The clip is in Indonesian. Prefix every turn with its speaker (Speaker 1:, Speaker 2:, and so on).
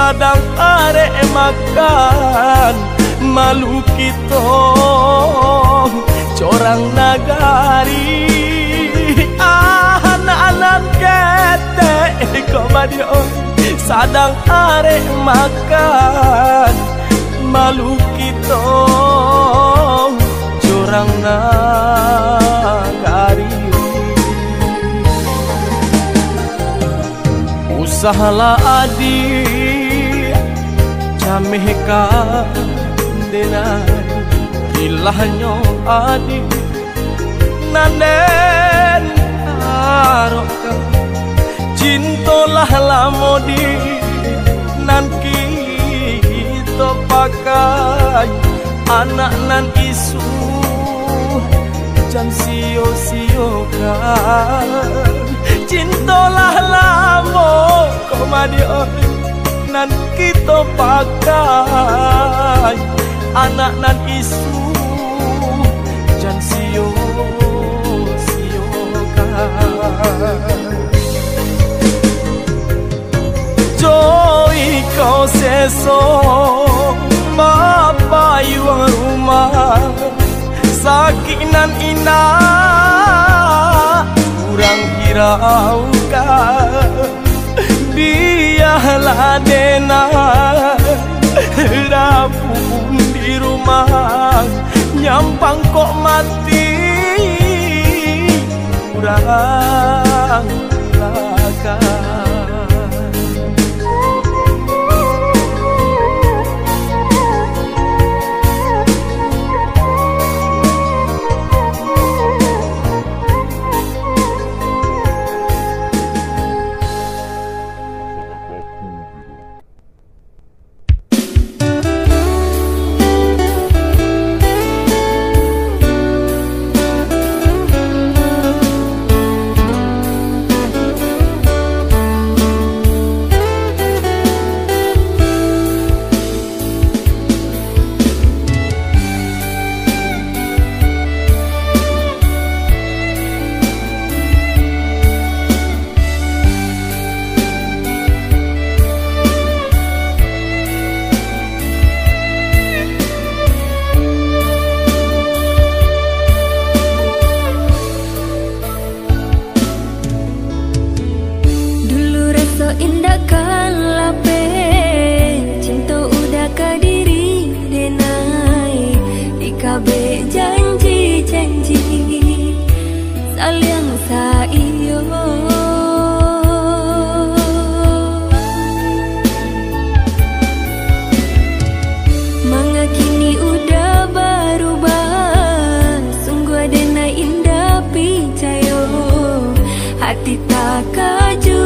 Speaker 1: sadang arek makan malu kita corang nagari anak-anak ketek komadio sadang arek makan malu kita corang nagari usahalah adik camehka denai ilahnya adik nanden aroka cintolah lamodi nan kita pakai anak nan isu jan sio-siokan cintolah lamo komadio nan kita pakai anak nan isu jan sio-siokan joy kau seso bapa yuang rumah sakit nan indah kurang hiraukan biarlah denai rapun di rumah nyampang kok mati kurang lakan hati tak kaju